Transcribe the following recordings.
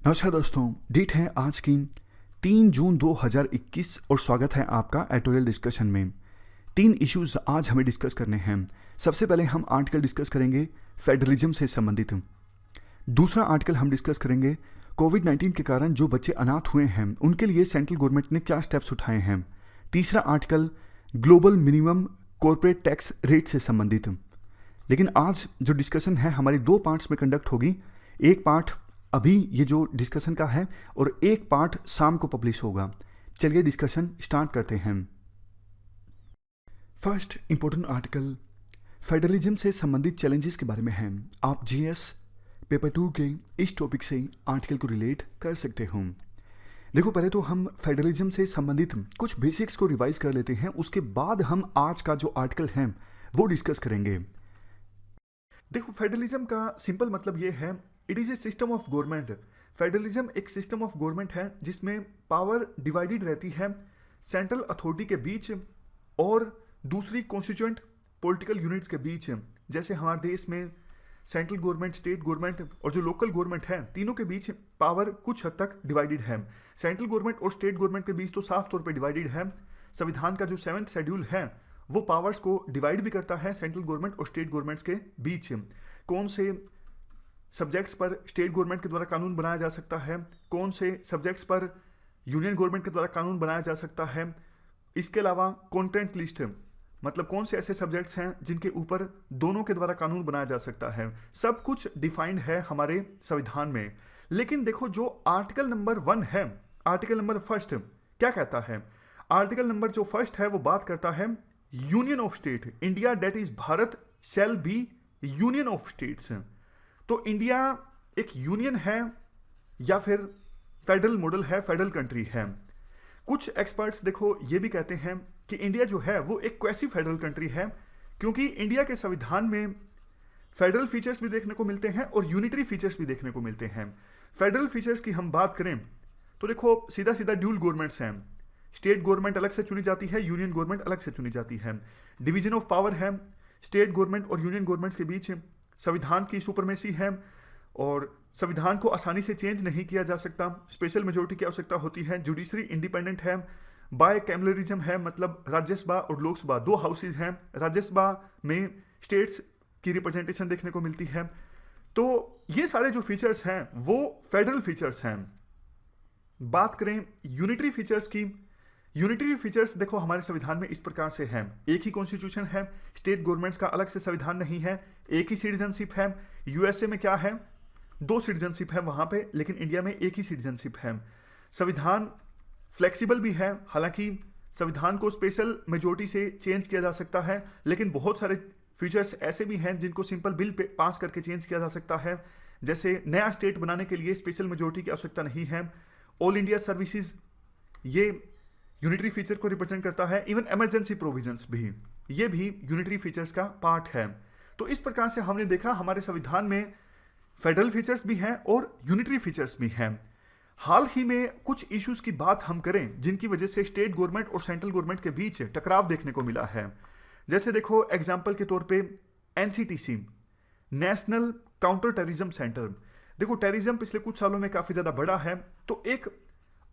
नमस्कार दोस्तों, डेट है आज की 3 जून 2021 और स्वागत है आपका एडिटोरियल डिस्कशन में। 3 इश्यूज आज हमें डिस्कस करने हैं। सबसे पहले हम आर्टिकल डिस्कस करेंगे फेडरलिज्म से संबंधित। दूसरा आर्टिकल हम डिस्कस करेंगे कोविड-19 के कारण जो बच्चे अनाथ हुए हैं उनके लिए सेंट्रल गवर्नमेंट ने क्या स्टेप्स उठाए हैं। तीसरा article global minimum corporate tax rate से संबंधित। लेकिन आज जो डिस्कशन है हमारी 2 पार्ट्स में कंडक्ट होगी। एक पार्ट अभी ये जो डिस्कशन का है और एक पार्ट शाम को पब्लिश होगा। चलिए डिस्कशन स्टार्ट करते हैं। फर्स्ट इंपॉर्टेंट आर्टिकल फेडरलिज्म से संबंधित चैलेंजेस के बारे में है। आप जीएस पेपर 2 के इस टॉपिक से आर्टिकल को रिलेट कर सकते हो। देखो, पहले तो हम फेडरलिज्म से संबंधित कुछ बेसिक्स को रिवाइज कर लेते हैं, उसके बाद हम आज का जो आर्टिकल है वो डिस्कस करेंगे। देखो, फेडरलिज्म का सिंपल मतलब ये है, it is a system of government. Federalism एक सिस्टम ऑफ गवर्नमेंट है जिसमें पावर डिवाइडेड रहती है सेंट्रल अथॉरिटी के बीच और दूसरी कॉन्स्टिट्यूएंट पॉलिटिकल यूनिट्स के बीच। जैसे हमारे देश में सेंट्रल गवर्नमेंट, स्टेट गवर्नमेंट और जो लोकल गवर्नमेंट है, तीनों के बीच पावर कुछ हद तक डिवाइडेड है। सेंट्रल गवर्नमेंट और स्टेट गवर्नमेंट के बीच तो साफ तौर पर डिवाइडेड है। संविधान का जो 7th शेड्यूल है वो पावर्स को डिवाइड भी करता है सेंट्रल गवर्नमेंट और स्टेट गवर्नमेंट्स के बीच। कौन से सब्जेक्ट्स पर स्टेट गवर्नमेंट के द्वारा कानून बनाया जा सकता है, कौन से सब्जेक्ट्स पर यूनियन गवर्नमेंट के द्वारा कानून बनाया जा सकता है। इसके अलावा कंटेंट लिस्ट, मतलब कौन से ऐसे सब्जेक्ट्स हैं जिनके ऊपर दोनों के द्वारा कानून बनाया जा सकता है, सब कुछ डिफाइंड है हमारे संविधान में। लेकिन देखो, जो आर्टिकल नंबर 1 है, आर्टिकल नंबर फर्स्ट क्या कहता है? आर्टिकल नंबर जो फर्स्ट है वो बात करता है union of state. India that is Bharat shall be union of states. तो इंडिया एक यूनियन है या फिर फेडरल मॉडल है, फेडरल कंट्री है। कुछ एक्सपर्ट्स देखो ये भी कहते हैं कि इंडिया जो है वो एक क्वेसी फेडरल कंट्री है, क्योंकि इंडिया के संविधान में फेडरल फीचर्स भी देखने को मिलते हैं और यूनिटरी फीचर्स भी देखने को मिलते हैं। फेडरल फीचर्स की हम बात करें तो देखो, सीधा सीधा ड्यूल गवर्नमेंट्स हैं। स्टेट गवर्नमेंट अलग से चुनी जाती है, यूनियन गवर्नमेंट अलग से चुनी जाती है। डिवीजन ऑफ पावर है स्टेट गवर्नमेंट और यूनियन गवर्नमेंट्स के बीच। संविधान की सुपरमेसी है और संविधान को आसानी से चेंज नहीं किया जा सकता। स्पेशल मेजोरिटी की आवश्यकता होती है। जुडिशरी इंडिपेंडेंट है। बाय कैमलरिज्म है, मतलब राज्यसभा और लोकसभा 2 हाउसेज हैं। राज्यसभा में स्टेट्स की रिप्रेजेंटेशन देखने को मिलती है। तो ये सारे जो फीचर्स हैं वो फेडरल फीचर्स हैं। बात करें यूनिटरी फीचर्स की, यूनिटरी फीचर्स देखो हमारे संविधान में इस प्रकार से हैं। एक ही कॉन्स्टिट्यूशन है, स्टेट गवर्नमेंट्स का अलग से संविधान नहीं है, एक ही सिटीजनशिप है। यूएसए में क्या है, 2 सिटीजनशिप है वहां पे, लेकिन इंडिया में एक ही सिटीजनशिप है। संविधान फ्लेक्सिबल भी है, हालांकि संविधान को स्पेशल मेजोरिटी से चेंज किया जा सकता है, लेकिन बहुत सारे फीचर्स ऐसे भी हैं जिनको सिंपल बिल पे पास करके चेंज किया जा सकता है। जैसे नया स्टेट बनाने के लिए स्पेशल मेजोरिटी की आवश्यकता नहीं है। ऑल इंडिया सर्विसेज ये यूनिटरी फीचर को रिप्रेजेंट करता है। इवन इमरजेंसी प्रोविजंस भी, ये भी यूनिटरी फीचर्स का पार्ट है। तो इस प्रकार से हमने देखा हमारे संविधान में फेडरल फीचर्स भी हैं और यूनिटरी फीचर्स भी हैं। हाल ही में कुछ इश्यूज की बात हम करें जिनकी वजह से स्टेट गवर्नमेंट और सेंट्रल गवर्नमेंट के बीच टकराव देखने को मिला है। जैसे देखो, एग्जाम्पल के तौर पर NCTC, national counter terrorism centre. देखो, टेररिज्म पिछले कुछ सालों में काफी ज्यादा बढ़ा है, तो एक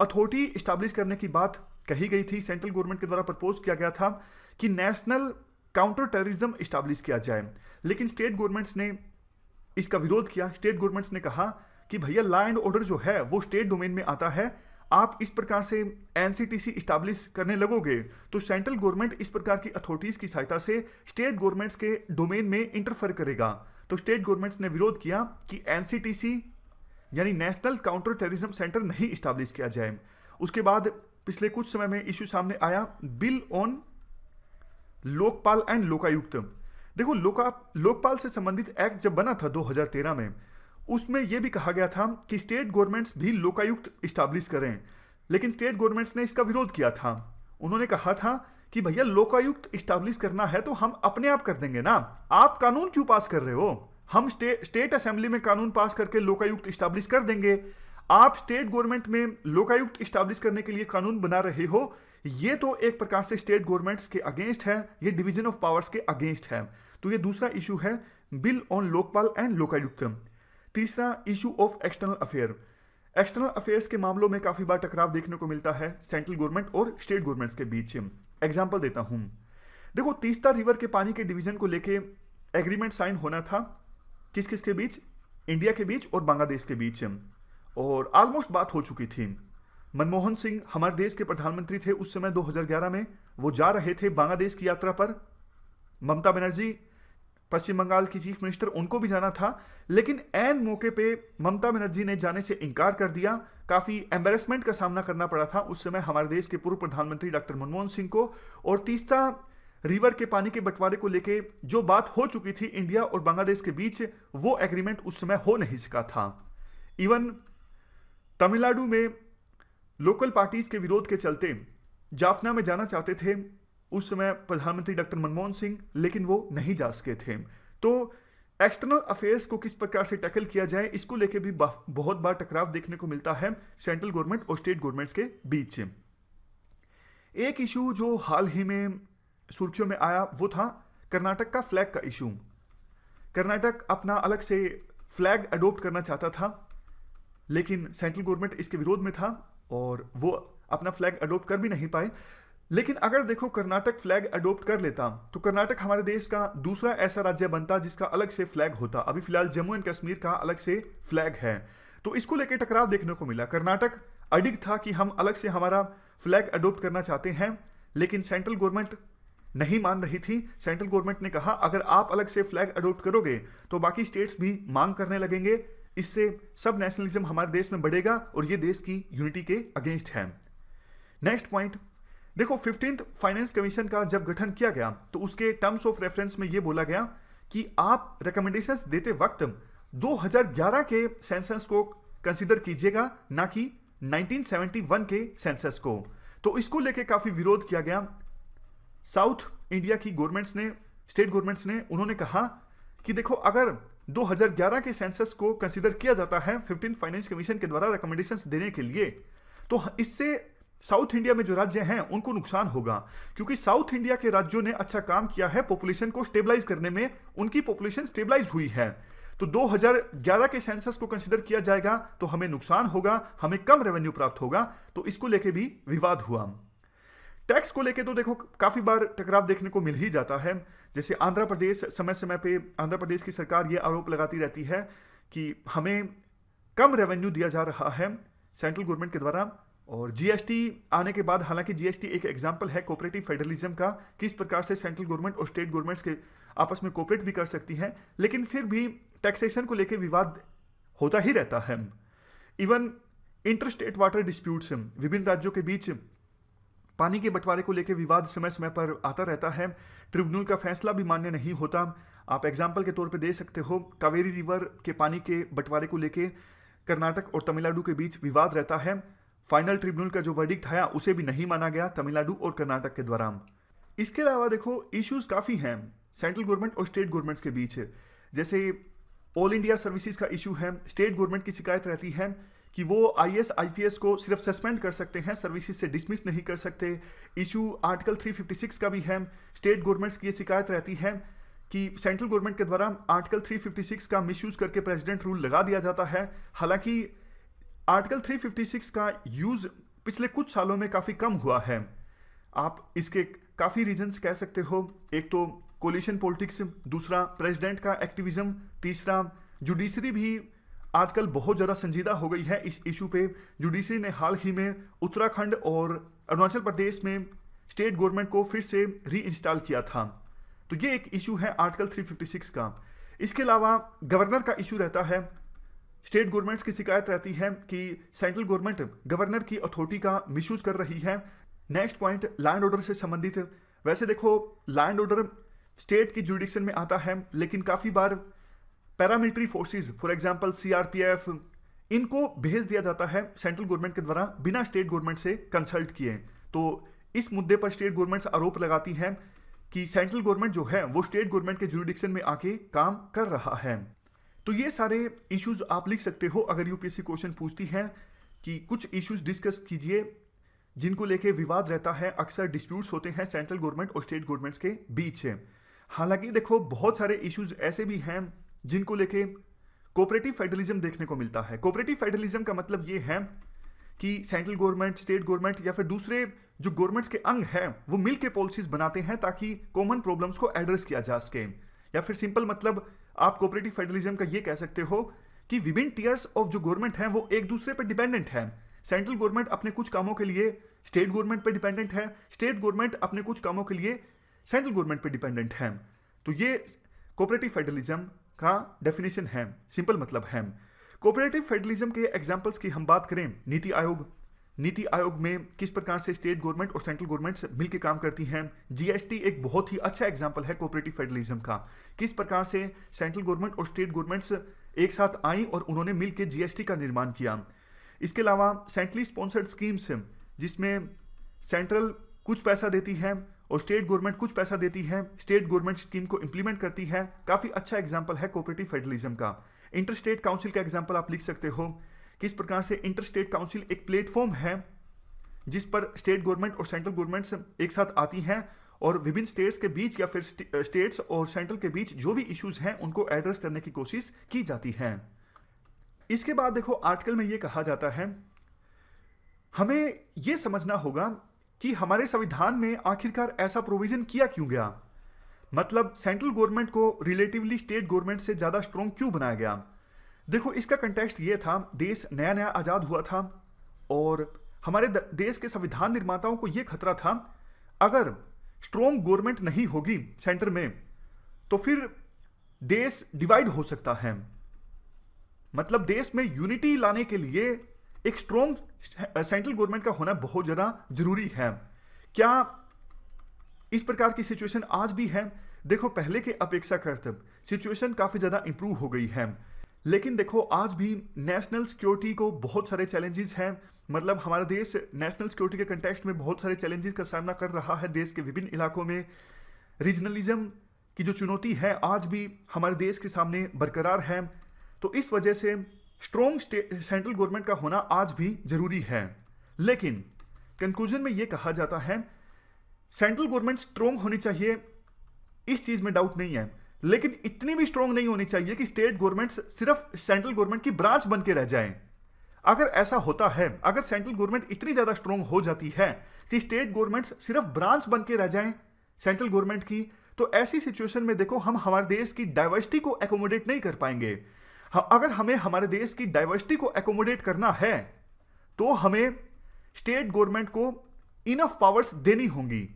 अथॉरिटी इस्टेब्लिश करने की बात कही गई थी। सेंट्रल गवर्नमेंट के द्वारा प्रपोज किया गया था कि नेशनल काउंटर टेररिज्म इस्टेब्लिश किया जाए, लेकिन स्टेट गवर्नमेंट्स ने इसका विरोध किया। स्टेट गवर्नमेंट्स ने कहा कि भैया, लॉ एंड ऑर्डर जो है वो स्टेट डोमेन में आता है, आप इस प्रकार से एनसीटीसी इस्टेब्लिश करने लगोगे तो सेंट्रल गवर्नमेंट इस प्रकार की अथॉरिटीज की सहायता से स्टेट गवर्नमेंट्स के डोमेन में इंटरफेयर करेगा। तो स्टेट गवर्नमेंट्स ने विरोध किया कि एनसीटीसी यानी नेशनल काउंटर टेररिज्म सेंटर नहीं इस्टेब्लिश किया जाए। उसके बाद पिछले कुछ समय में इश्यू सामने आया bill on Lokpal and Lokayukta. देखो, लोकपाल से संबंधित एक्ट जब बना था 2013 में, उसमें यह भी कहा गया था कि स्टेट गवर्नमेंट्स भी लोकायुक्त इस्टेब्लिश करें, लेकिन स्टेट गवर्नमेंट्स ने इसका विरोध किया था। उन्होंने कहा था कि भैया, लोकायुक्त इस्टेब्लिश करना है तो हम अपने आप कर देंगे ना, आप कानून क्यों पास कर रहे हो? हम स्टेट असेंबली में कानून पास करके लोकायुक्त इस्टेब्लिश कर देंगे। आप स्टेट गवर्नमेंट में लोकायुक्त इस्टेब्लिश करने के लिए कानून बना रहे हो, ये तो एक प्रकार से स्टेट गवर्नमेंट्स के अगेंस्ट है, ये डिवीजन ऑफ पावर्स के अगेंस्ट है। तो ये दूसरा इशू है, bill on Lokpal and Lokayukta. तीसरा, issue of external affair. External affairs के मामलों में काफ़ी बार टकराव देखने को मिलता है सेंट्रल गवर्नमेंट और स्टेट गवर्नमेंट्स के बीच। एग्जाम्पल देता हूँ, देखो तीस्ता रिवर के पानी के डिवीजन को लेके एग्रीमेंट साइन होना था किस किस के बीच, इंडिया के बीच और बांग्लादेश के बीच, और ऑलमोस्ट बात हो चुकी थी। मनमोहन सिंह हमारे देश के प्रधानमंत्री थे उस समय 2011 में, वो जा रहे थे बांग्लादेश की यात्रा पर। ममता बनर्जी पश्चिम बंगाल की चीफ मिनिस्टर, उनको भी जाना था, लेकिन ऐन मौके पे ममता बनर्जी ने जाने से इनकार कर दिया। काफ़ी एम्बेरसमेंट का सामना करना पड़ा था उस समय हमारे देश के पूर्व प्रधानमंत्री डॉक्टर मनमोहन सिंह को। और तीस्ता रिवर के पानी के बंटवारे को लेके जो बात हो चुकी थी इंडिया और बांग्लादेश के बीच, वो एग्रीमेंट उस समय हो नहीं सका था। इवन तमिलनाडु में लोकल पार्टीज के विरोध के चलते जाफना में जाना चाहते थे उस समय प्रधानमंत्री डॉक्टर मनमोहन सिंह, लेकिन वो नहीं जा सके थे। तो एक्सटर्नल अफेयर्स को किस प्रकार से टैकल किया जाए, इसको लेके भी बहुत बार टकराव देखने को मिलता है सेंट्रल गवर्नमेंट और स्टेट गवर्नमेंट्स के बीच। एक इशू जो हाल ही में सुर्खियों में आया वो था कर्नाटक का फ्लैग का इशू। कर्नाटक अपना अलग से फ्लैग अडोप्ट करना चाहता था, लेकिन सेंट्रल गवर्नमेंट इसके विरोध में था और वो अपना फ्लैग अडोप्ट कर भी नहीं पाए। लेकिन अगर देखो कर्नाटक फ्लैग अडोप्ट कर लेता तो कर्नाटक हमारे देश का दूसरा ऐसा राज्य बनता जिसका अलग से फ्लैग होता। अभी फिलहाल जम्मू एंड कश्मीर का अलग से फ्लैग है, तो इसको लेकर टकराव देखने को मिला। कर्नाटक अडिग था कि हम अलग से हमारा फ्लैग अडोप्ट करना चाहते हैं, लेकिन सेंट्रल गवर्नमेंट नहीं मान रही थी। सेंट्रल गवर्नमेंट ने कहा अगर आप अलग से फ्लैग अडोप्ट करोगे तो बाकी स्टेट्स भी मांग करने लगेंगे, इससे सब नेशनलिज्म हमारे देश में बढ़ेगा और ये देश की यूनिटी के अगेंस्ट है। नेक्स्ट पॉइंट देखो, 15th फाइनेंस कमीशन का जब गठन किया गया तो उसके टर्म्स ऑफ रेफरेंस में यह बोला गया कि आप रिकमेंडेशंस देते वक्त 2011 के सेंसस को कंसीडर कीजिएगा, ना कि 1971 के सेंसस को। तो इसको लेके काफी विरोध किया गया। साउथ इंडिया की गवर्नमेंट्स ने, स्टेट गवर्नमेंट्स ने, उन्होंने कहा कि देखो अगर 2011 के सेंसस को कंसीडर किया जाता है 15th फाइनेंस कमीशन के द्वारा रिकमेंडेशंस देने के लिए, तो इससे साउथ इंडिया में जो राज्य हैं उनको नुकसान होगा, क्योंकि साउथ इंडिया के राज्यों ने अच्छा काम किया है पॉपुलेशन को स्टेबलाइज करने में, उनकी पॉपुलेशन स्टेबलाइज हुई है। तो 2011 के सेंसस को कंसीडर किया जाएगा तो हमें नुकसान होगा, हमें कम रेवेन्यू प्राप्त होगा, तो इसको लेके भी विवाद हुआ। टैक्स को लेके तो देखो काफी बार टकराव देखने को मिल ही जाता है। जैसे आंध्र प्रदेश, समय समय पे आंध्र प्रदेश की सरकार ये आरोप लगाती रहती है कि हमें कम रेवेन्यू दिया जा रहा है सेंट्रल गवर्नमेंट के द्वारा। और जीएसटी आने के बाद, हालांकि जीएसटी एक एग्जांपल है कोऑपरेटिव फेडरलिज्म का, किस प्रकार से सेंट्रल गवर्नमेंट और स्टेट गवर्नमेंट्स के आपस में कोऑपरेट भी कर सकती हैं, लेकिन फिर भी टैक्सेशन को लेकर विवाद होता ही रहता है। Even inter state water disputes, विभिन्न राज्यों के बीच पानी के बंटवारे को लेकर विवाद समय समय पर आता रहता है। ट्रिब्यूनल का फैसला भी मान्य नहीं होता। आप एग्जाम्पल के तौर पर दे सकते हो, कावेरी रिवर के पानी के बंटवारे को लेकर कर्नाटक और तमिलनाडु के बीच विवाद रहता है। फाइनल ट्रिब्यूनल का जो वर्डिक्ट आया उसे भी नहीं माना गया तमिलनाडु और कर्नाटक के द्वारा। इसके अलावा देखो इश्यूज काफ़ी हैं सेंट्रल गवर्नमेंट और स्टेट गवर्नमेंट्स के बीच। जैसे ऑल इंडिया सर्विसेज का इशू है, स्टेट गवर्नमेंट की शिकायत रहती है कि वो आईएएस आईपीएस को सिर्फ सस्पेंड कर सकते हैं, सर्विसेज से डिसमिस नहीं कर सकते। इशू आर्टिकल 356 का भी है। स्टेट गवर्नमेंट्स की ये शिकायत रहती है कि सेंट्रल गवर्नमेंट के द्वारा आर्टिकल 356 का मिसयूज करके प्रेसिडेंट रूल लगा दिया जाता है। हालांकि आर्टिकल 356 का यूज पिछले कुछ सालों में काफी कम हुआ है। आप इसके काफी रीजंस कह सकते हो। एक तो कोलिशन पॉलिटिक्स, दूसरा प्रेसिडेंट का एक्टिविज्म, तीसरा जुडिशरी भी आजकल बहुत ज़्यादा संजीदा हो गई है इस इशू पे। जुडिशरी ने हाल ही में उत्तराखंड और अरुणाचल प्रदेश में स्टेट गवर्नमेंट को फिर से री इंस्टॉल किया था। तो ये एक इशू है आर्टिकल 356 का। इसके अलावा गवर्नर का इशू रहता है। स्टेट गवर्नमेंट्स की शिकायत रहती है कि सेंट्रल गवर्नमेंट गवर्नर की अथॉरिटी का मिसयूज कर रही है। नेक्स्ट पॉइंट लैंड ऑर्डर से संबंधित। वैसे देखो लैंड ऑर्डर स्टेट की जुरिडिक्शन में आता है, लेकिन काफ़ी बार paramilitary forces, for example CRPF, इनको भेज दिया जाता है सेंट्रल गवर्नमेंट के द्वारा बिना स्टेट गवर्नमेंट से कंसल्ट किए। तो इस मुद्दे पर स्टेट गवर्नमेंट्स आरोप लगाती हैं कि सेंट्रल गवर्नमेंट जो है वो स्टेट गवर्नमेंट के जुरिडिक्शन में आके काम कर रहा है। तो ये सारे इश्यूज आप लिख सकते हो अगर यूपीएससी क्वेश्चन पूछती है कि कुछ इश्यूज डिस्कस कीजिए जिनको लेके विवाद रहता है। अक्सर डिस्प्यूट्स होते हैं सेंट्रल गवर्नमेंट और स्टेट गवर्नमेंट्स के बीच। हालांकि देखो बहुत सारे इश्यूज ऐसे भी हैं जिनको लेके कोऑपरेटिव फेडरलिज्म देखने को मिलता है। कोऑपरेटिव फेडरलिज्म का मतलब ये है कि सेंट्रल गवर्नमेंट, स्टेट गवर्नमेंट या फिर दूसरे जो गवर्नमेंट्स के अंग हैं वो मिल के पॉलिसीज बनाते हैं ताकि कॉमन प्रॉब्लम्स को एड्रेस किया जा सके। या फिर सिंपल मतलब आप कोऑपरेटिव फेडरलिज्म का ये कह सकते हो कि विभिन्न टीयर्स ऑफ जो गवर्नमेंट हैं वो एक दूसरे पर डिपेंडेंट है। सेंट्रल गवर्नमेंट अपने कुछ कामों के लिए स्टेट गवर्नमेंट पर डिपेंडेंट है, स्टेट गवर्नमेंट अपने कुछ कामों के लिए सेंट्रल गवर्नमेंट पर डिपेंडेंट है। तो ये कोऑपरेटिव फेडरलिज्म का डेफिनेशन है, सिंपल मतलब है। कोऑपरेटिव फेडरलिज्म के एग्जांपल्स की हम बात करें, नीति आयोग में किस प्रकार से स्टेट गवर्नमेंट और सेंट्रल गवर्नमेंट्स मिलकर काम करती हैं। जीएसटी एक बहुत ही अच्छा एग्जांपल है कोऑपरेटिव फेडरलिज्म का, किस प्रकार से सेंट्रल गवर्नमेंट और स्टेट गवर्नमेंट्स एक साथ आई और उन्होंने मिलकर जीएसटी का निर्माण किया। इसके अलावा सेंट्रली स्पॉन्सर्ड स्कीम्स जिसमें सेंट्रल कुछ पैसा देती है और स्टेट गवर्नमेंट कुछ पैसा देती है, स्टेट गवर्नमेंट स्कीम को इंप्लीमेंट करती है, काफ़ी अच्छा एग्जाम्पल है कोऑपरेटिव फेडरलिज्म का। इंटर स्टेट काउंसिल का एग्जाम्पल आप लिख सकते हो, किस प्रकार से इंटर स्टेट काउंसिल एक प्लेटफॉर्म है जिस पर स्टेट गवर्नमेंट और सेंट्रल गवर्नमेंट्स एक साथ आती हैं और विभिन्न स्टेट्स के बीच या फिर स्टेट्स और सेंट्रल के बीच जो भी इश्यूज हैं उनको एड्रेस करने की कोशिश की जाती है। इसके बाद देखो आर्टिकल में ये कहा जाता है, हमें यह समझना होगा कि हमारे संविधान में आखिरकार ऐसा प्रोविजन किया क्यों गया, मतलब सेंट्रल गवर्नमेंट को रिलेटिवली स्टेट गवर्नमेंट से ज़्यादा स्ट्रॉन्ग क्यों बनाया गया। देखो इसका कंटेक्स्ट ये था, देश नया नया आज़ाद हुआ था और हमारे देश के संविधान निर्माताओं को यह खतरा था अगर स्ट्रॉन्ग गवर्नमेंट नहीं होगी सेंटर में तो फिर देश डिवाइड हो सकता है। मतलब देश में यूनिटी लाने के लिए एक स्ट्रॉन्ग सेंट्रल गवर्नमेंट का होना बहुत ज़्यादा जरूरी है। क्या इस प्रकार की सिचुएशन आज भी है? देखो पहले के अपेक्षाकृत सिचुएशन काफ़ी ज़्यादा इंप्रूव हो गई है, लेकिन देखो आज भी नेशनल सिक्योरिटी को बहुत सारे चैलेंजेस हैं। मतलब हमारा देश नेशनल सिक्योरिटी के कंटेक्स्ट में बहुत सारे चैलेंजेस का सामना कर रहा है। देश के विभिन्न इलाकों में रीजनलिज्म की जो चुनौती है आज भी हमारे देश के सामने बरकरार है। तो इस वजह से स्ट्रॉन्ग सेंट्रल गवर्नमेंट का होना आज भी जरूरी है। लेकिन कंक्लूजन में यह कहा जाता है सेंट्रल गवर्नमेंट स्ट्रॉन्ग होनी चाहिए, इस चीज में डाउट नहीं है, लेकिन इतनी भी स्ट्रॉन्ग नहीं होनी चाहिए कि स्टेट गवर्नमेंट्स सिर्फ सेंट्रल गवर्नमेंट की ब्रांच बन के रह जाएं। अगर ऐसा होता है, अगर सेंट्रल गवर्नमेंट इतनी ज्यादा स्ट्रॉन्ग हो जाती है कि स्टेट गवर्नमेंट्स सिर्फ ब्रांच बन के रह जाएं सेंट्रल गवर्नमेंट की, तो ऐसी सिचुएशन में देखो हम हमारे देश की डाइवर्सिटी को एकोमोडेट नहीं कर पाएंगे। अगर हमें हमारे देश की डाइवर्सिटी को एकोमोडेट करना है तो हमें स्टेट गवर्नमेंट को इनफ पावर्स देनी होंगी।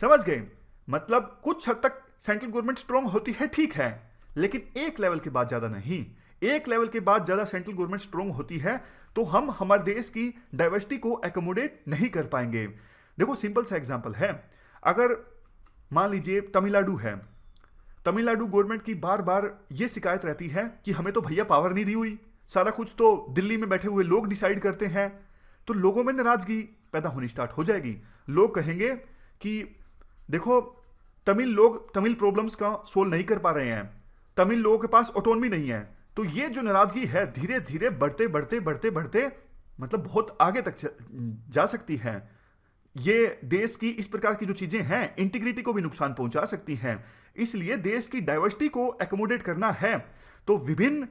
समझ गए? मतलब कुछ हद तक सेंट्रल गवर्नमेंट स्ट्रॉन्ग होती है, ठीक है, लेकिन एक लेवल के बाद ज्यादा नहीं। एक लेवल के बाद ज्यादा सेंट्रल गवर्नमेंट स्ट्रॉन्ग होती है तो हम हमारे देश की डाइवर्सिटी को एकोमोडेट नहीं कर पाएंगे। देखो सिंपल सा एग्जांपल है, अगर मान लीजिए तमिलनाडु है, तमिलनाडु गवर्नमेंट की बार बार ये शिकायत रहती है कि हमें तो भैया पावर नहीं दी हुई, सारा कुछ तो दिल्ली में बैठे हुए लोग डिसाइड करते हैं। तो लोगों में नाराजगी पैदा होनी स्टार्ट हो जाएगी। लोग कहेंगे कि देखो तमिल लोग तमिल प्रॉब्लम्स का सोल्व नहीं कर पा रहे हैं, तमिल लोगों के पास ऑटोनॉमी नहीं है। तो ये जो नाराजगी है धीरे धीरे बढ़ते बढ़ते बढ़ते बढ़ते मतलब बहुत आगे तक जा सकती है। ये देश की इस प्रकार की जो चीजें हैं इंटीग्रिटी को भी नुकसान पहुंचा सकती हैं। इसलिए देश की डाइवर्सिटी को एकोमोडेट करना है तो विभिन्न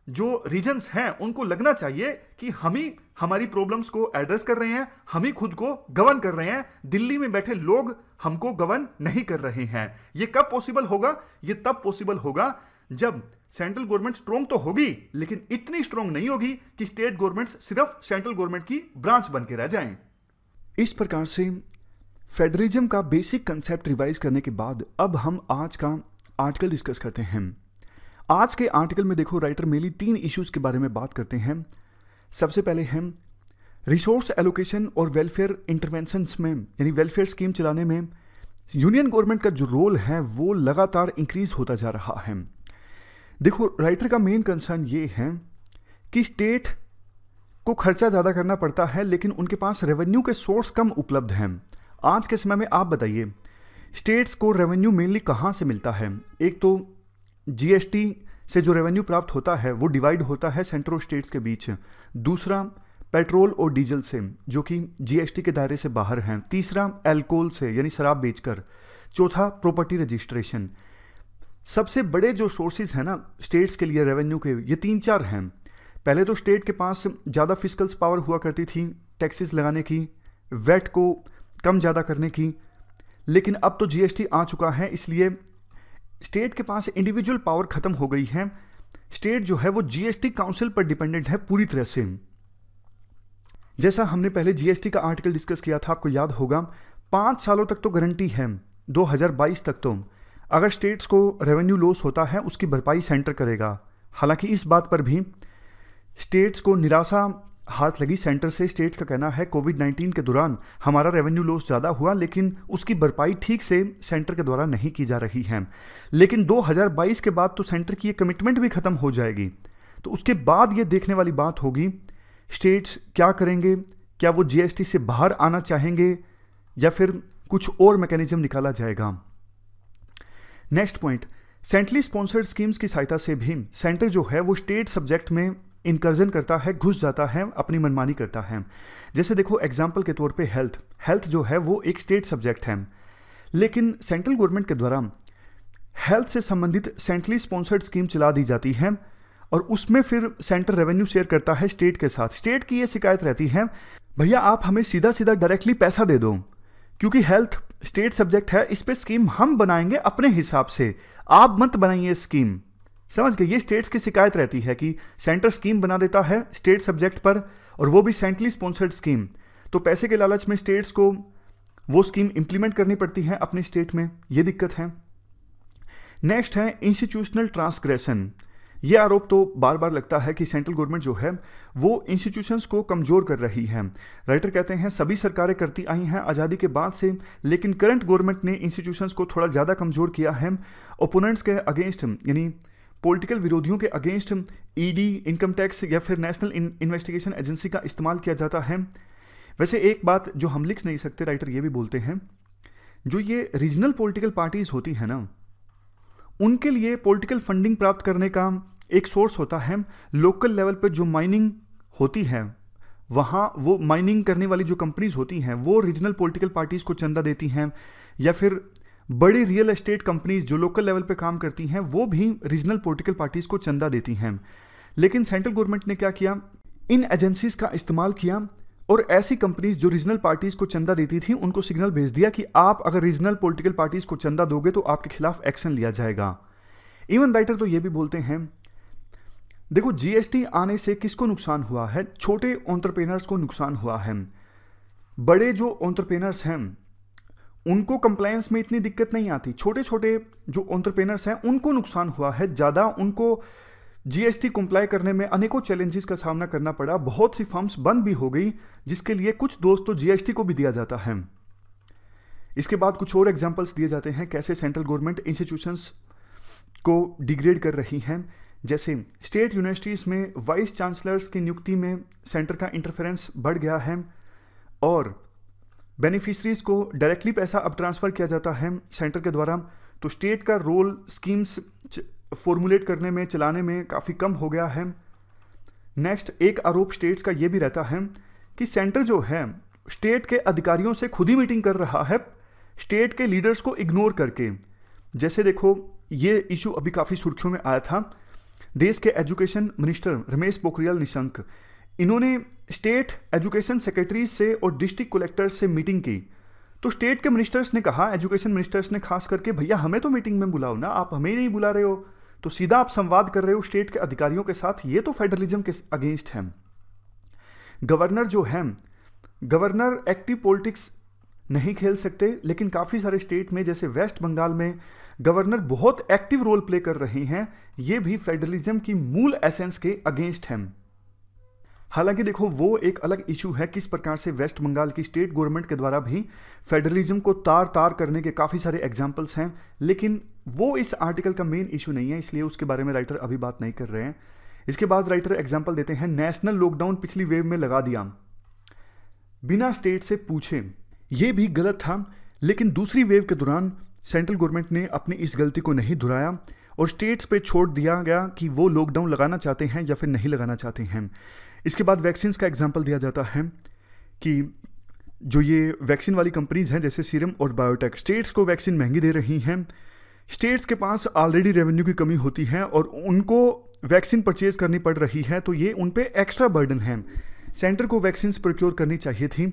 जो रीजन्स हैं उनको लगना चाहिए कि हम ही हमारी प्रॉब्लम्स को एड्रेस कर रहे हैं, हम ही खुद को गवर्न कर रहे हैं, दिल्ली में बैठे लोग हमको गवर्न नहीं कर रहे हैं। ये कब पॉसिबल होगा? ये तब पॉसिबल होगा जब सेंट्रल गवर्नमेंट स्ट्रॉन्ग तो होगी लेकिन इतनी स्ट्रॉन्ग नहीं होगी कि स्टेट गवर्नमेंट्स सिर्फ सेंट्रल गवर्नमेंट की ब्रांच बन के रह जाएं। इस प्रकार से फेडरलिज्म का बेसिक कंसेप्ट रिवाइज करने के बाद अब हम आज का आर्टिकल डिस्कस करते हैं। आज के आर्टिकल में देखो राइटर मेनली 3 इश्यूज के बारे में बात करते हैं। सबसे पहले हम रिसोर्स एलोकेशन और वेलफेयर इंटरवेंशंस में यानी वेलफेयर स्कीम चलाने में यूनियन गवर्नमेंट का जो रोल है वो लगातार इंक्रीज होता जा रहा है। देखो राइटर का मेन कंसर्न ये है कि स्टेट को खर्चा ज़्यादा करना पड़ता है लेकिन उनके पास रेवेन्यू के सोर्स कम उपलब्ध हैं। आज के समय में आप बताइए स्टेट्स को रेवेन्यू मेनली कहाँ से मिलता है? एक तो जीएसटी से जो रेवेन्यू प्राप्त होता है वो डिवाइड होता है सेंटर और स्टेट्स के बीच। दूसरा पेट्रोल और डीजल से जो कि जीएसटी के दायरे से बाहर हैं। तीसरा अल्कोहल से यानी शराब बेचकर। चौथा प्रॉपर्टी रजिस्ट्रेशन। सबसे बड़े जो सोर्सेज हैं ना स्टेट्स के लिए रेवेन्यू के, ये 3-4 हैं। पहले तो स्टेट के पास ज़्यादा फिस्कल्स पावर हुआ करती थी टैक्सेस लगाने की, वैट को कम ज़्यादा करने की, लेकिन अब तो जीएसटी आ चुका है, इसलिए स्टेट के पास इंडिविजुअल पावर ख़त्म हो गई है। स्टेट जो है वो जीएसटी काउंसिल पर डिपेंडेंट है पूरी तरह से। जैसा हमने पहले जीएसटी का आर्टिकल डिस्कस किया था, आपको याद होगा, 5 सालों तक तो गारंटी है, 2022 तक तो अगर स्टेट्स को रेवेन्यू लॉस होता है उसकी भरपाई सेंटर करेगा। हालांकि इस बात पर भी स्टेट्स को निराशा हाथ लगी सेंटर से। स्टेट्स का कहना है कोविड-19 के दौरान हमारा रेवेन्यू लॉस ज़्यादा हुआ, लेकिन उसकी भरपाई ठीक से सेंटर के द्वारा नहीं की जा रही है। लेकिन 2022 के बाद तो सेंटर की ये कमिटमेंट भी ख़त्म हो जाएगी, तो उसके बाद ये देखने वाली बात होगी स्टेट्स क्या करेंगे। क्या वो जीएसटी से बाहर आना चाहेंगे या फिर कुछ और मैकेनिज्म निकाला जाएगा। Next point, centrally sponsored schemes की सहायता से भी सेंटर जो है वो स्टेट सब्जेक्ट में इंकर्जन करता है, घुस जाता है, अपनी मनमानी करता है। जैसे देखो एग्जाम्पल के तौर पे हेल्थ जो है वो एक स्टेट सब्जेक्ट है, लेकिन सेंट्रल गवर्नमेंट के द्वारा हेल्थ से संबंधित सेंट्रली स्पॉन्सर्ड स्कीम चला दी जाती है और उसमें फिर सेंटर रेवेन्यू शेयर करता है स्टेट के साथ। स्टेट की ये शिकायत रहती है, भैया आप हमें सीधा सीधा डायरेक्टली पैसा दे दो, क्योंकि हेल्थ स्टेट सब्जेक्ट है, इस पे स्कीम हम बनाएंगे अपने हिसाब से, आप मत बनाइए स्कीम। समझ गए, ये स्टेट्स की शिकायत रहती है कि सेंटर स्कीम बना देता है स्टेट सब्जेक्ट पर, और वो भी सेंट्रली स्पॉन्सर्ड स्कीम। तो पैसे के लालच में स्टेट्स को वो स्कीम इंप्लीमेंट करनी पड़ती है अपने स्टेट में, ये दिक्कत है। नेक्स्ट है इंस्टीट्यूशनल ट्रांसग्रेशन। ये आरोप तो बार बार लगता है कि सेंट्रल गवर्नमेंट जो है वो इंस्टीट्यूशंस को कमज़ोर कर रही है। राइटर कहते हैं सभी सरकारें करती आई हैं आज़ादी के बाद से, लेकिन करंट गवर्नमेंट ने इंस्टीट्यूशंस को थोड़ा ज़्यादा कमज़ोर किया है। ओपोनेंट्स के अगेंस्ट, यानी पॉलिटिकल विरोधियों के अगेंस्ट ईडी, इनकम टैक्स या फिर नेशनल इन्वेस्टिगेशन एजेंसी का इस्तेमाल किया जाता है। वैसे एक बात जो हम लिख नहीं सकते, राइटर ये भी बोलते हैं, जो ये रीजनल पॉलिटिकल पार्टीज होती है ना, उनके लिए पॉलिटिकल फंडिंग प्राप्त करने का एक सोर्स होता है लोकल लेवल पे जो माइनिंग होती है, वहाँ वो माइनिंग करने वाली जो कंपनीज होती हैं वो रीजनल पॉलिटिकल पार्टीज को चंदा देती हैं, या फिर बड़ी रियल एस्टेट कंपनीज जो लोकल लेवल पे काम करती हैं वो भी रीजनल पॉलिटिकल पार्टीज को चंदा देती हैं। लेकिन सेंट्रल गवर्नमेंट ने क्या किया, इन एजेंसीज का इस्तेमाल किया और ऐसी कंपनीज जो रीजनल पार्टीज को चंदा देती थी उनको सिग्नल भेज दिया कि आप अगर रीजनल पॉलिटिकल पार्टीज को चंदा दोगे तो आपके खिलाफ एक्शन लिया जाएगा। इवन राइटर तो ये भी बोलते हैं, देखो जीएसटी आने से किसको नुकसान हुआ है, छोटे एंटरप्रेन्योर्स को नुकसान हुआ है। बड़े जो एंटरप्रेन्योर्स हैं उनको कंप्लायंस में इतनी दिक्कत नहीं आती, छोटे छोटे जो एंटरप्रेन्योर्स हैं उनको नुकसान हुआ है ज़्यादा। उनको जीएसटी कंप्लाई करने में अनेकों चैलेंजेस का सामना करना पड़ा, बहुत सी फर्म्स बंद भी हो गई, जिसके लिए कुछ दोस्त तो जीएसटी को भी दिया जाता है। इसके बाद कुछ और एग्जांपल्स दिए जाते हैं कैसे सेंट्रल गवर्नमेंट इंस्टीट्यूशंस को डिग्रेड कर रही हैं। जैसे स्टेट यूनिवर्सिटीज़ में वाइस चांसलर्स की नियुक्ति में सेंटर का इंटरफेरेंस बढ़ गया है, और बेनिफिशरीज को डायरेक्टली पैसा अब ट्रांसफ़र किया जाता है सेंटर के द्वारा। तो स्टेट का रोल स्कीम्स फॉर्मुलेट करने में, चलाने में काफ़ी कम हो गया है। नेक्स्ट, एक आरोप स्टेट्स का ये भी रहता है कि सेंटर जो है स्टेट के अधिकारियों से खुद ही मीटिंग कर रहा है, स्टेट के लीडर्स को इग्नोर करके। जैसे देखो ये इशू अभी काफ़ी सुर्खियों में आया था, देश के एजुकेशन मिनिस्टर रमेश पोखरियाल निशंक, इन्होंने स्टेट एजुकेशन सेक्रेटरीज से और डिस्ट्रिक्ट कलेक्टर्स से मीटिंग की। तो स्टेट के मिनिस्टर्स ने कहा, एजुकेशन मिनिस्टर्स ने खास करके, भैया हमें तो मीटिंग में बुलाओ ना, आप हमें नहीं बुला रहे हो, तो सीधा आप संवाद कर रहे हो स्टेट के अधिकारियों के साथ, ये तो फेडरलिज्म के अगेंस्ट है। गवर्नर जो है, गवर्नर एक्टिव पॉलिटिक्स नहीं खेल सकते, लेकिन काफ़ी सारे स्टेट में जैसे वेस्ट बंगाल में गवर्नर बहुत एक्टिव रोल प्ले कर रहे हैं, ये भी फेडरलिज्म की मूल एसेंस के अगेंस्ट हैं। हालांकि देखो वो एक अलग इशू है किस प्रकार से वेस्ट बंगाल की स्टेट गवर्नमेंट के द्वारा भी फेडरलिज्म को तार तार करने के काफ़ी सारे एग्जाम्पल्स हैं, लेकिन वो इस आर्टिकल का मेन इशू नहीं है, इसलिए उसके बारे में राइटर अभी बात नहीं कर रहे हैं। इसके बाद राइटर एग्जाम्पल देते हैं, नेशनल लॉकडाउन पिछली वेव में लगा दिया बिना स्टेट से पूछे। ये भी गलत था, लेकिन दूसरी वेव के दौरान सेंट्रल गवर्नमेंट ने अपनी इस गलती को नहीं दोहराया और स्टेट्स पे छोड़ दिया गया कि वो लॉकडाउन लगाना चाहते हैं या फिर नहीं लगाना चाहते हैं। इसके बाद वैक्सीन्स का एग्जांपल दिया जाता है कि जो ये वैक्सीन वाली कंपनीज हैं जैसे सीरम और बायोटेक, स्टेट्स को वैक्सीन महंगी दे रही हैं, स्टेट्स के पास ऑलरेडी रेवेन्यू की कमी होती है और उनको वैक्सीन परचेज करनी पड़ रही है, तो ये उन पे एक्स्ट्रा बर्डन है। सेंटर को वैक्सीन प्रोक्योर करनी चाहिए थी।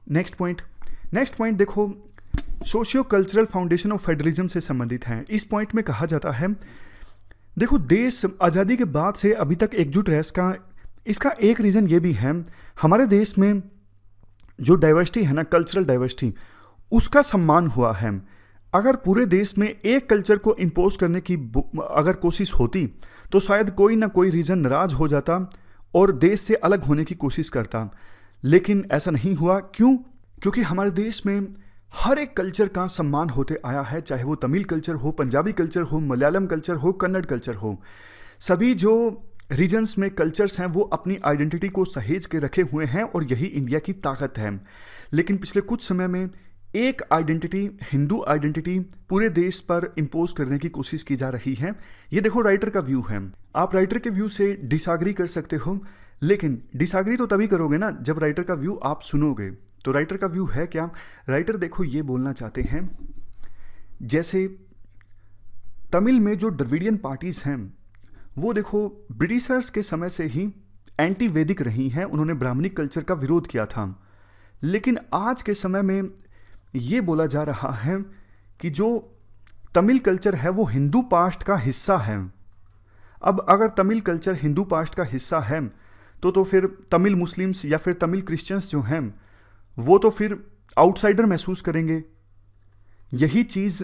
नेक्स्ट पॉइंट देखो, socio cultural foundation of federalism से संबंधित है। इस पॉइंट में कहा जाता है, देखो देश आज़ादी के बाद से अभी तक एकजुट रह इसका एक रीज़न ये भी है, हमारे देश में जो डाइवर्सिटी है ना, कल्चरल डाइवर्सिटी, उसका सम्मान हुआ है। अगर पूरे देश में एक कल्चर को इम्पोज करने की अगर कोशिश होती तो शायद कोई ना कोई रीजन नाराज हो जाता और देश से अलग होने की कोशिश करता, लेकिन ऐसा नहीं हुआ। क्यों? क्योंकि हमारे देश में हर एक कल्चर का सम्मान होते आया है, चाहे वो तमिल कल्चर हो, पंजाबी कल्चर हो, मलयालम कल्चर हो, कन्नड़ कल्चर हो। सभी जो रीजन्स में कल्चर्स हैं वो अपनी आइडेंटिटी को सहेज के रखे हुए हैं और यही इंडिया की ताकत है। लेकिन पिछले कुछ समय में एक आइडेंटिटी, हिंदू आइडेंटिटी पूरे देश पर इम्पोज करने की कोशिश की जा रही है। ये देखो राइटर का व्यू है। आप राइटर के व्यू से डिसएग्री कर सकते हो, लेकिन डिसएग्री तो तभी करोगे ना जब राइटर का व्यू आप सुनोगे। तो राइटर का व्यू है क्या? राइटर देखो ये बोलना चाहते हैं, जैसे तमिल में जो द्रविडियन पार्टीज हैं वो देखो ब्रिटिशर्स के समय से ही एंटी वैदिक रही हैं, उन्होंने ब्राह्मणिक कल्चर का विरोध किया था। लेकिन आज के समय में ये बोला जा रहा है कि जो तमिल कल्चर है वो हिंदू पास्ट का हिस्सा है। अब अगर तमिल कल्चर हिंदू पास्ट का हिस्सा है तो फिर तमिल मुस्लिम्स या फिर तमिल क्रिश्चियंस जो हैं वो तो फिर आउटसाइडर महसूस करेंगे। यही चीज़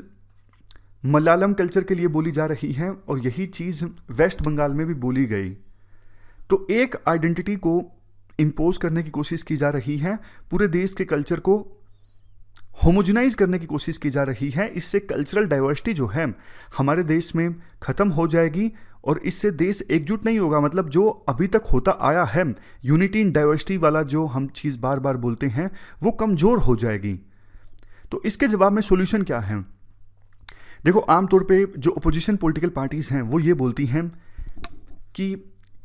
मलयालम कल्चर के लिए बोली जा रही है और यही चीज़ वेस्ट बंगाल में भी बोली गई। तो एक आइडेंटिटी को इम्पोज करने की कोशिश की जा रही है, पूरे देश के कल्चर को होमोजेनाइज करने की कोशिश की जा रही है। इससे कल्चरल डाइवर्सिटी जो है हमारे देश में ख़त्म हो जाएगी और इससे देश एकजुट नहीं होगा। मतलब जो अभी तक होता आया है यूनिटी इन डाइवर्सिटी वाला जो हम चीज़ बार बार बोलते हैं वो कमज़ोर हो जाएगी। तो इसके जवाब में सॉल्यूशन क्या है? देखो आमतौर पे जो अपोजिशन पॉलिटिकल पार्टीज़ हैं वो ये बोलती हैं कि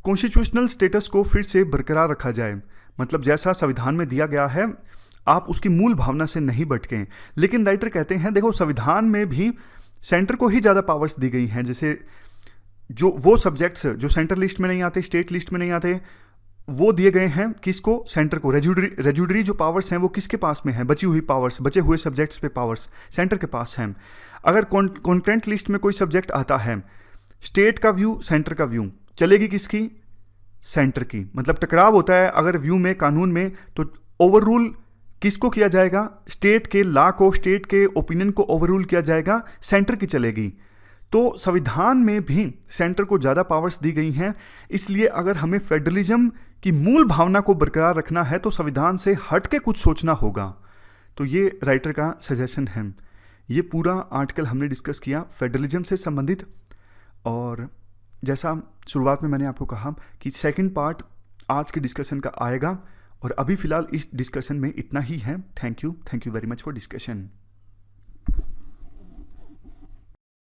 कॉन्स्टिट्यूशनल स्टेटस को फिर से बरकरार रखा जाए, मतलब जैसा संविधान में दिया गया है आप उसकी मूल भावना से नहीं भटकें। लेकिन राइटर कहते हैं देखो संविधान में भी सेंटर को ही ज़्यादा पावर्स दी गई हैं। जैसे जो वो सब्जेक्ट्स जो सेंटर लिस्ट में नहीं आते, स्टेट लिस्ट में नहीं आते, वो दिए गए हैं किसको? सेंटर को। रेजुडरी जो पावर्स हैं वो किसके पास में हैं? बची हुई पावर्स, बचे हुए सब्जेक्ट्स पे पावर्स सेंटर के पास हैं। अगर कॉन्करेंट लिस्ट में कोई सब्जेक्ट आता है, स्टेट का व्यू, सेंटर का व्यू, चलेगी किसकी? सेंटर की। मतलब टकराव होता है अगर व्यू में, कानून में, तो ओवर रूल किसको किया जाएगा? स्टेट के लॉ को, स्टेट के ओपिनियन को ओवर रूल किया जाएगा, सेंटर की चलेगी। तो संविधान में भी सेंटर को ज़्यादा पावर्स दी गई हैं। इसलिए अगर हमें फेडरलिज्म की मूल भावना को बरकरार रखना है तो संविधान से हट के कुछ सोचना होगा। तो ये राइटर का सजेशन है। ये पूरा आर्टिकल हमने डिस्कस किया फेडरलिज्म से संबंधित, और जैसा शुरुआत में मैंने आपको कहा कि सेकंड पार्ट आज के डिस्कशन का आएगा, और अभी फ़िलहाल इस डिस्कशन में इतना ही है। Thank you very much for discussion.